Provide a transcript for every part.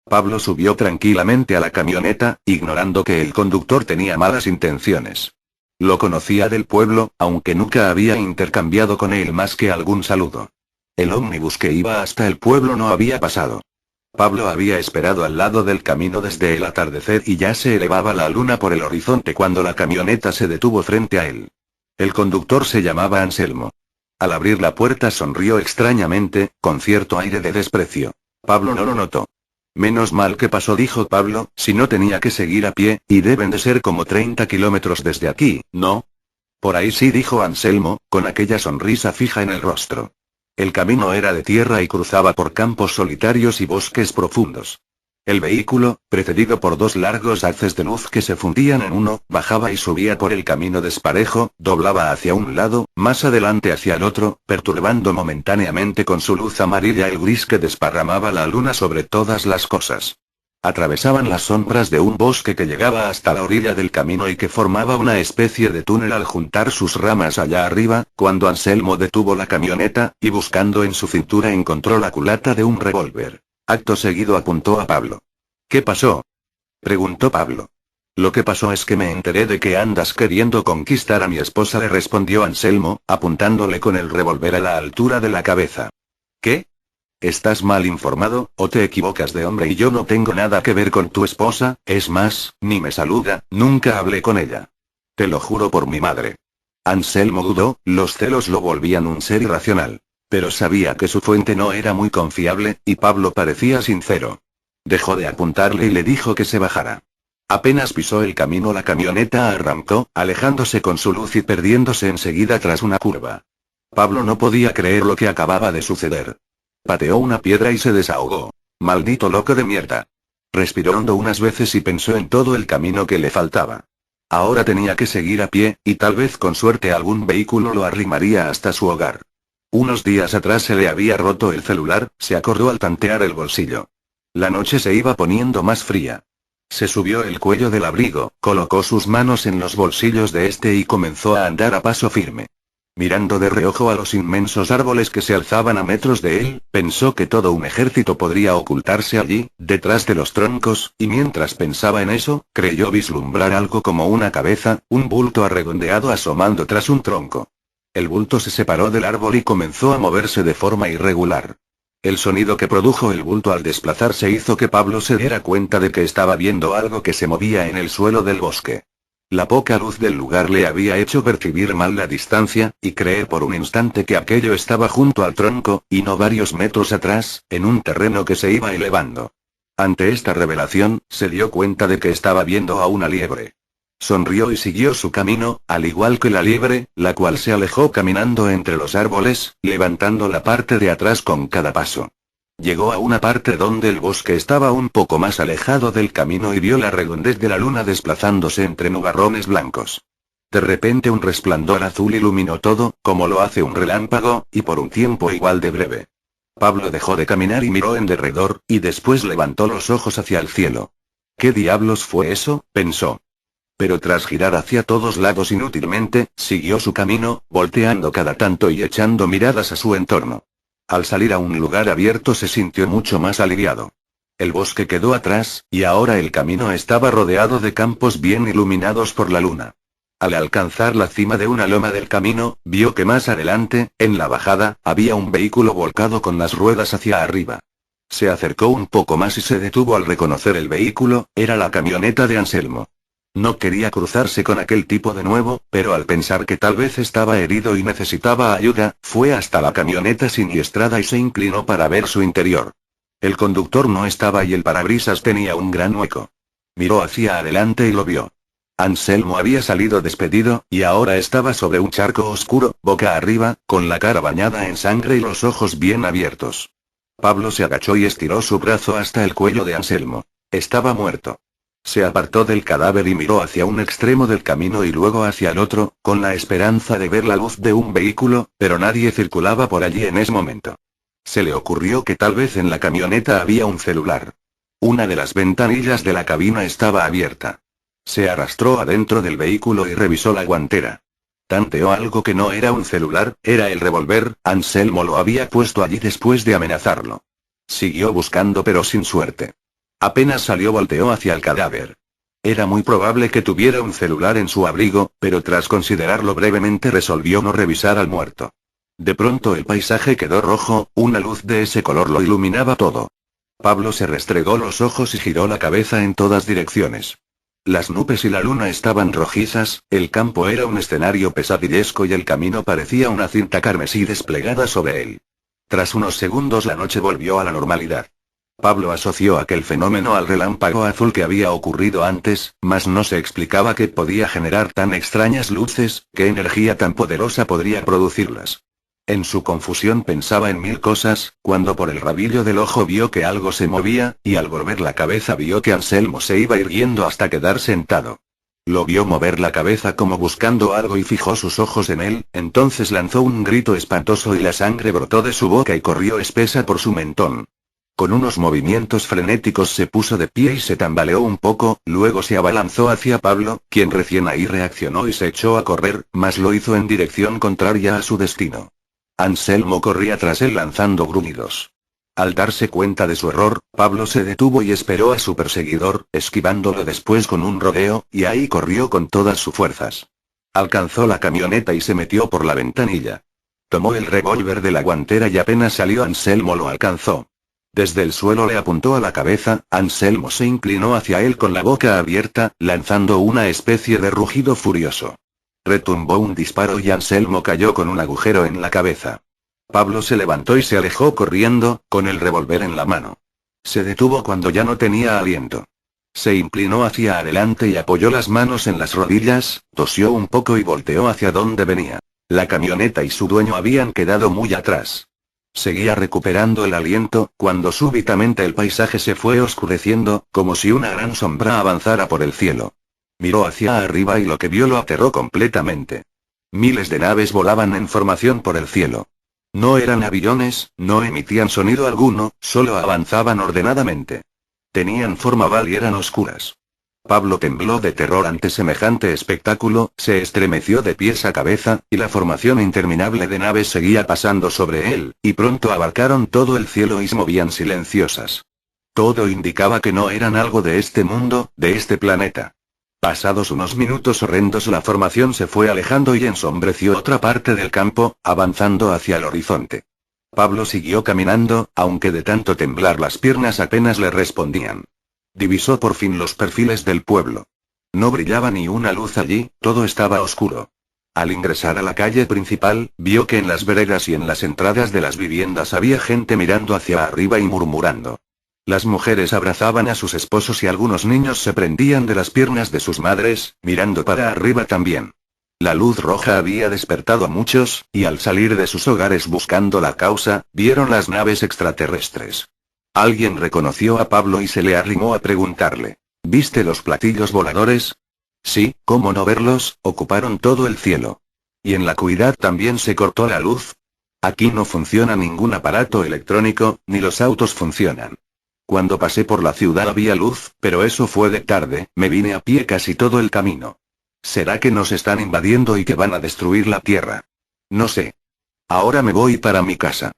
Pablo subió tranquilamente a la camioneta, ignorando que el conductor tenía malas intenciones. Lo conocía del pueblo, aunque nunca había intercambiado con él más que algún saludo. El ómnibus que iba hasta el pueblo no había pasado. Pablo había esperado al lado del camino desde el atardecer y ya se elevaba la luna por el horizonte cuando la camioneta se detuvo frente a él. El conductor se llamaba Anselmo. Al abrir la puerta sonrió extrañamente, con cierto aire de desprecio. Pablo no lo notó. Menos mal que pasó, dijo Pablo, si no tenía que seguir a pie, y deben de ser como 30 kilómetros desde aquí, ¿no? Por ahí sí, dijo Anselmo, con aquella sonrisa fija en el rostro. El camino era de tierra y cruzaba por campos solitarios y bosques profundos. El vehículo, precedido por dos largos haces de luz que se fundían en uno, bajaba y subía por el camino desparejo, doblaba hacia un lado, más adelante hacia el otro, perturbando momentáneamente con su luz amarilla el gris que desparramaba la luna sobre todas las cosas. Atravesaban las sombras de un bosque que llegaba hasta la orilla del camino y que formaba una especie de túnel al juntar sus ramas allá arriba, cuando Anselmo detuvo la camioneta, y buscando en su cintura encontró la culata de un revólver. Acto seguido apuntó a Pablo. ¿Qué pasó?, preguntó Pablo. Lo que pasó es que me enteré de que andas queriendo conquistar a mi esposa, le respondió Anselmo, apuntándole con el revólver a la altura de la cabeza. ¿Qué? Estás mal informado, o te equivocas de hombre, y yo no tengo nada que ver con tu esposa, es más, ni me saluda, nunca hablé con ella. Te lo juro por mi madre. Anselmo dudó, los celos lo volvían un ser irracional. Pero sabía que su fuente no era muy confiable, y Pablo parecía sincero. Dejó de apuntarle y le dijo que se bajara. Apenas pisó el camino la camioneta arrancó, alejándose con su luz y perdiéndose enseguida tras una curva. Pablo no podía creer lo que acababa de suceder. Pateó una piedra y se desahogó. Maldito loco de mierda. Respiró hondo unas veces y pensó en todo el camino que le faltaba. Ahora tenía que seguir a pie, y tal vez con suerte algún vehículo lo arrimaría hasta su hogar. Unos días atrás se le había roto el celular, se acordó al tantear el bolsillo. La noche se iba poniendo más fría. Se subió el cuello del abrigo, colocó sus manos en los bolsillos de este y comenzó a andar a paso firme. Mirando de reojo a los inmensos árboles que se alzaban a metros de él, pensó que todo un ejército podría ocultarse allí, detrás de los troncos, y mientras pensaba en eso, creyó vislumbrar algo como una cabeza, un bulto arredondeado asomando tras un tronco. El bulto se separó del árbol y comenzó a moverse de forma irregular. El sonido que produjo el bulto al desplazarse hizo que Pablo se diera cuenta de que estaba viendo algo que se movía en el suelo del bosque. La poca luz del lugar le había hecho percibir mal la distancia, y creer por un instante que aquello estaba junto al tronco, y no varios metros atrás, en un terreno que se iba elevando. Ante esta revelación, se dio cuenta de que estaba viendo a una liebre. Sonrió y siguió su camino, al igual que la liebre, la cual se alejó caminando entre los árboles, levantando la parte de atrás con cada paso. Llegó a una parte donde el bosque estaba un poco más alejado del camino y vio la redondez de la luna desplazándose entre nubarrones blancos. De repente un resplandor azul iluminó todo, como lo hace un relámpago, y por un tiempo igual de breve. Pablo dejó de caminar y miró en derredor, y después levantó los ojos hacia el cielo. ¿Qué diablos fue eso?, pensó. Pero tras girar hacia todos lados inútilmente, siguió su camino, volteando cada tanto y echando miradas a su entorno. Al salir a un lugar abierto se sintió mucho más aliviado. El bosque quedó atrás, y ahora el camino estaba rodeado de campos bien iluminados por la luna. Al alcanzar la cima de una loma del camino, vio que más adelante, en la bajada, había un vehículo volcado con las ruedas hacia arriba. Se acercó un poco más y se detuvo al reconocer el vehículo, era la camioneta de Anselmo. No quería cruzarse con aquel tipo de nuevo, pero al pensar que tal vez estaba herido y necesitaba ayuda, fue hasta la camioneta siniestrada y se inclinó para ver su interior. El conductor no estaba y el parabrisas tenía un gran hueco. Miró hacia adelante y lo vio. Anselmo había salido despedido, y ahora estaba sobre un charco oscuro, boca arriba, con la cara bañada en sangre y los ojos bien abiertos. Pablo se agachó y estiró su brazo hasta el cuello de Anselmo. Estaba muerto. Se apartó del cadáver y miró hacia un extremo del camino y luego hacia el otro, con la esperanza de ver la luz de un vehículo, pero nadie circulaba por allí en ese momento. Se le ocurrió que tal vez en la camioneta había un celular. Una de las ventanillas de la cabina estaba abierta. Se arrastró adentro del vehículo y revisó la guantera. Tanteó algo que no era un celular, era el revólver, Anselmo lo había puesto allí después de amenazarlo. Siguió buscando pero sin suerte. Apenas salió volteó hacia el cadáver. Era muy probable que tuviera un celular en su abrigo, pero tras considerarlo brevemente resolvió no revisar al muerto. De pronto el paisaje quedó rojo, una luz de ese color lo iluminaba todo. Pablo se restregó los ojos y giró la cabeza en todas direcciones. Las nubes y la luna estaban rojizas, el campo era un escenario pesadillesco y el camino parecía una cinta carmesí desplegada sobre él. Tras unos segundos la noche volvió a la normalidad. Pablo asoció aquel fenómeno al relámpago azul que había ocurrido antes, mas no se explicaba qué podía generar tan extrañas luces, qué energía tan poderosa podría producirlas. En su confusión pensaba en mil cosas, cuando por el rabillo del ojo vio que algo se movía, y al volver la cabeza vio que Anselmo se iba irguiendo hasta quedar sentado. Lo vio mover la cabeza como buscando algo y fijó sus ojos en él, entonces lanzó un grito espantoso y la sangre brotó de su boca y corrió espesa por su mentón. Con unos movimientos frenéticos se puso de pie y se tambaleó un poco, luego se abalanzó hacia Pablo, quien recién ahí reaccionó y se echó a correr, mas lo hizo en dirección contraria a su destino. Anselmo corría tras él lanzando gruñidos. Al darse cuenta de su error, Pablo se detuvo y esperó a su perseguidor, esquivándolo después con un rodeo, y ahí corrió con todas sus fuerzas. Alcanzó la camioneta y se metió por la ventanilla. Tomó el revólver de la guantera y apenas salió Anselmo lo alcanzó. Desde el suelo le apuntó a la cabeza, Anselmo se inclinó hacia él con la boca abierta, lanzando una especie de rugido furioso. Retumbó un disparo y Anselmo cayó con un agujero en la cabeza. Pablo se levantó y se alejó corriendo, con el revólver en la mano. Se detuvo cuando ya no tenía aliento. Se inclinó hacia adelante y apoyó las manos en las rodillas, tosió un poco y volteó hacia donde venía. La camioneta y su dueño habían quedado muy atrás. Seguía recuperando el aliento, cuando súbitamente el paisaje se fue oscureciendo, como si una gran sombra avanzara por el cielo. Miró hacia arriba y lo que vio lo aterró completamente. Miles de naves volaban en formación por el cielo. No eran aviones, no emitían sonido alguno, solo avanzaban ordenadamente. Tenían forma oval y eran oscuras. Pablo tembló de terror ante semejante espectáculo, se estremeció de pies a cabeza, y la formación interminable de naves seguía pasando sobre él, y pronto abarcaron todo el cielo y se movían silenciosas. Todo indicaba que no eran algo de este mundo, de este planeta. Pasados unos minutos horrendos la formación se fue alejando y ensombreció otra parte del campo, avanzando hacia el horizonte. Pablo siguió caminando, aunque de tanto temblar las piernas apenas le respondían. Divisó por fin los perfiles del pueblo. No brillaba ni una luz allí, todo estaba oscuro. Al ingresar a la calle principal, vio que en las veredas y en las entradas de las viviendas había gente mirando hacia arriba y murmurando. Las mujeres abrazaban a sus esposos y algunos niños se prendían de las piernas de sus madres, mirando para arriba también. La luz roja había despertado a muchos, y al salir de sus hogares buscando la causa, vieron las naves extraterrestres. Alguien reconoció a Pablo y se le arrimó a preguntarle: ¿Viste los platillos voladores? Sí, ¿cómo no verlos? Ocuparon todo el cielo. ¿Y en la cuidad también se cortó la luz? Aquí no funciona ningún aparato electrónico, ni los autos funcionan. Cuando pasé por la ciudad había luz, pero eso fue de tarde, me vine a pie casi todo el camino. ¿Será que nos están invadiendo y que van a destruir la Tierra? No sé. Ahora me voy para mi casa.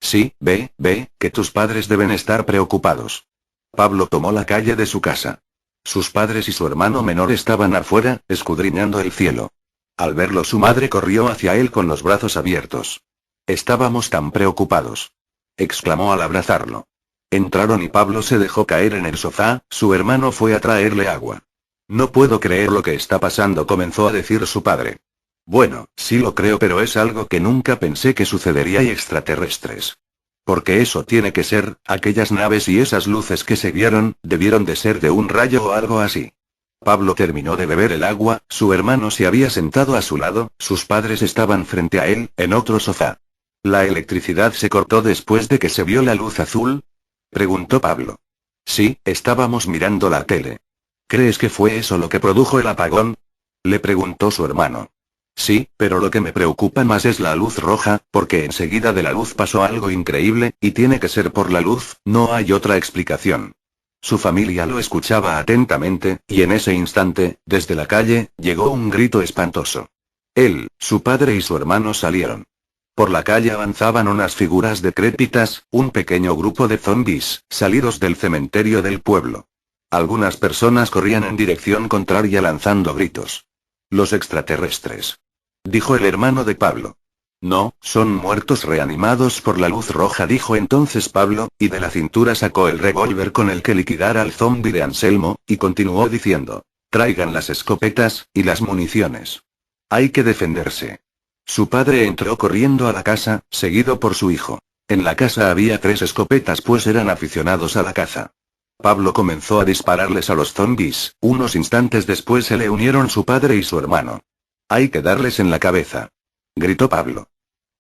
Sí, ve, que tus padres deben estar preocupados. Pablo tomó la calle de su casa. Sus padres y su hermano menor estaban afuera, escudriñando el cielo. Al verlo su madre corrió hacia él con los brazos abiertos. Estábamos tan preocupados, exclamó al abrazarlo. Entraron y Pablo se dejó caer en el sofá, su hermano fue a traerle agua. No puedo creer lo que está pasando, comenzó a decir su padre. Bueno, sí lo creo, pero es algo que nunca pensé que sucedería y extraterrestres. Porque eso tiene que ser, aquellas naves y esas luces que se vieron, debieron de ser de un rayo o algo así. Pablo terminó de beber el agua, su hermano se había sentado a su lado, sus padres estaban frente a él, en otro sofá. ¿La electricidad se cortó después de que se vio la luz azul?, preguntó Pablo. Sí, estábamos mirando la tele. ¿Crees que fue eso lo que produjo el apagón?, le preguntó su hermano. Sí, pero lo que me preocupa más es la luz roja, porque enseguida de la luz pasó algo increíble, y tiene que ser por la luz, no hay otra explicación. Su familia lo escuchaba atentamente, y en ese instante, desde la calle, llegó un grito espantoso. Él, su padre y su hermano salieron. Por la calle avanzaban unas figuras decrépitas, un pequeño grupo de zombies, salidos del cementerio del pueblo. Algunas personas corrían en dirección contraria lanzando gritos. Los extraterrestres, dijo el hermano de Pablo. No, son muertos reanimados por la luz roja, dijo entonces Pablo, y de la cintura sacó el revólver con el que liquidar al zombi de Anselmo, y continuó diciendo: traigan las escopetas, y las municiones. Hay que defenderse. Su padre entró corriendo a la casa, seguido por su hijo. En la casa había 3 escopetas pues eran aficionados a la caza. Pablo comenzó a dispararles a los zombis, unos instantes después se le unieron su padre y su hermano. Hay que darles en la cabeza, gritó Pablo.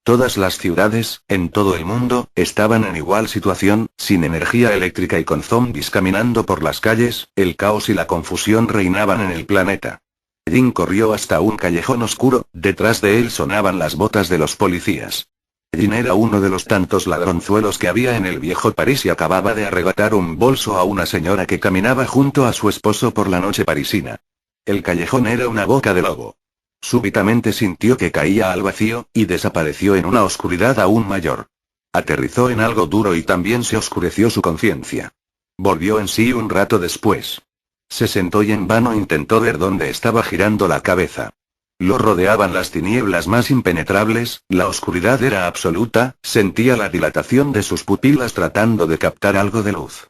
Todas las ciudades, en todo el mundo, estaban en igual situación, sin energía eléctrica y con zombis caminando por las calles, el caos y la confusión reinaban en el planeta. Jim corrió hasta un callejón oscuro, detrás de él sonaban las botas de los policías. Jim era uno de los tantos ladronzuelos que había en el viejo París y acababa de arrebatar un bolso a una señora que caminaba junto a su esposo por la noche parisina. El callejón era una boca de lobo. Súbitamente sintió que caía al vacío, y desapareció en una oscuridad aún mayor. Aterrizó en algo duro y también se oscureció su conciencia. Volvió en sí un rato después. Se sentó y en vano intentó ver dónde estaba girando la cabeza. Lo rodeaban las tinieblas más impenetrables, la oscuridad era absoluta, sentía la dilatación de sus pupilas tratando de captar algo de luz.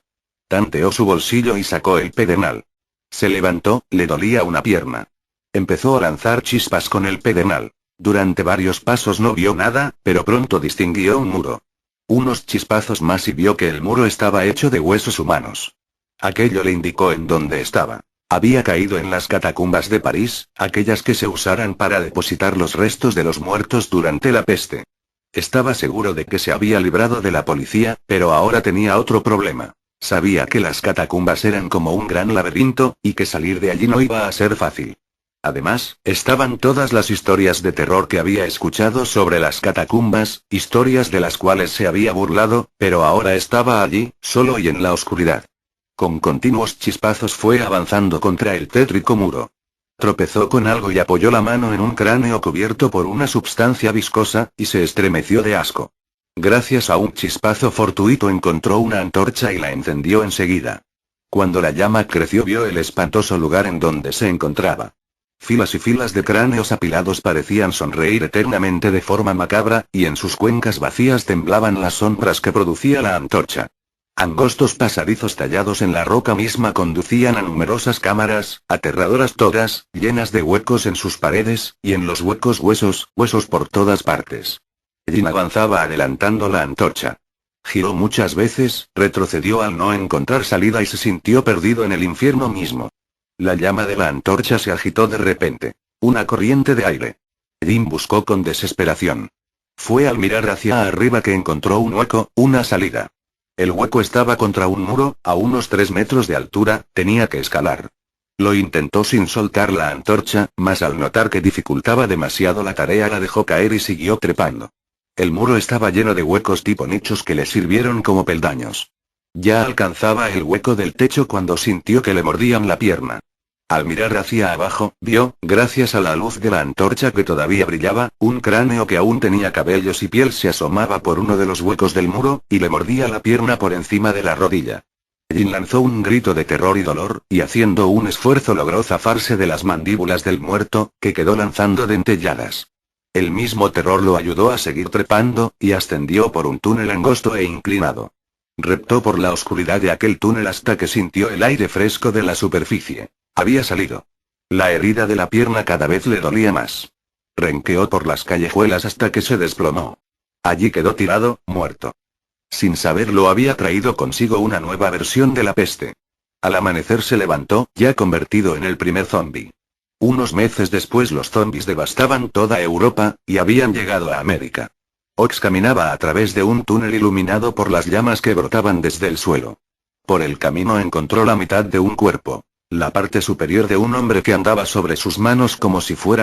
Tanteó su bolsillo y sacó el pedernal. Se levantó, le dolía una pierna. Empezó a lanzar chispas con el pedernal. Durante varios pasos no vio nada, pero pronto distinguió un muro. Unos chispazos más y vio que el muro estaba hecho de huesos humanos. Aquello le indicó en dónde estaba. Había caído en las catacumbas de París, aquellas que se usaran para depositar los restos de los muertos durante la peste. Estaba seguro de que se había librado de la policía, pero ahora tenía otro problema. Sabía que las catacumbas eran como un gran laberinto, y que salir de allí no iba a ser fácil. Además, estaban todas las historias de terror que había escuchado sobre las catacumbas, historias de las cuales se había burlado, pero ahora estaba allí, solo y en la oscuridad. Con continuos chispazos fue avanzando contra el tétrico muro. Tropezó con algo y apoyó la mano en un cráneo cubierto por una substancia viscosa, y se estremeció de asco. Gracias a un chispazo fortuito encontró una antorcha y la encendió enseguida. Cuando la llama creció vio el espantoso lugar en donde se encontraba. Filas y filas de cráneos apilados parecían sonreír eternamente de forma macabra, y en sus cuencas vacías temblaban las sombras que producía la antorcha. Angostos pasadizos tallados en la roca misma conducían a numerosas cámaras, aterradoras todas, llenas de huecos en sus paredes, y en los huecos huesos por todas partes. Jim avanzaba adelantando la antorcha. Giró muchas veces, retrocedió al no encontrar salida y se sintió perdido en el infierno mismo. La llama de la antorcha se agitó de repente. Una corriente de aire. Jim buscó con desesperación. Fue al mirar hacia arriba que encontró un hueco, una salida. El hueco estaba contra un muro, a unos 3 metros de altura, tenía que escalar. Lo intentó sin soltar la antorcha, mas al notar que dificultaba demasiado la tarea la dejó caer y siguió trepando. El muro estaba lleno de huecos tipo nichos que le sirvieron como peldaños. Ya alcanzaba el hueco del techo cuando sintió que le mordían la pierna. Al mirar hacia abajo, vio, gracias a la luz de la antorcha que todavía brillaba, un cráneo que aún tenía cabellos y piel se asomaba por uno de los huecos del muro, y le mordía la pierna por encima de la rodilla. Jim lanzó un grito de terror y dolor, y haciendo un esfuerzo logró zafarse de las mandíbulas del muerto, que quedó lanzando dentelladas. El mismo terror lo ayudó a seguir trepando, y ascendió por un túnel angosto e inclinado. Reptó por la oscuridad de aquel túnel hasta que sintió el aire fresco de la superficie. Había salido. La herida de la pierna cada vez le dolía más. Renqueó por las callejuelas hasta que se desplomó. Allí quedó tirado, muerto. Sin saberlo había traído consigo una nueva versión de la peste. Al amanecer se levantó, ya convertido en el primer zombi. Unos meses después los zombis devastaban toda Europa, y habían llegado a América. Ox caminaba a través de un túnel iluminado por las llamas que brotaban desde el suelo. Por el camino encontró la mitad de un cuerpo. La parte superior de un hombre que andaba sobre sus manos como si fueran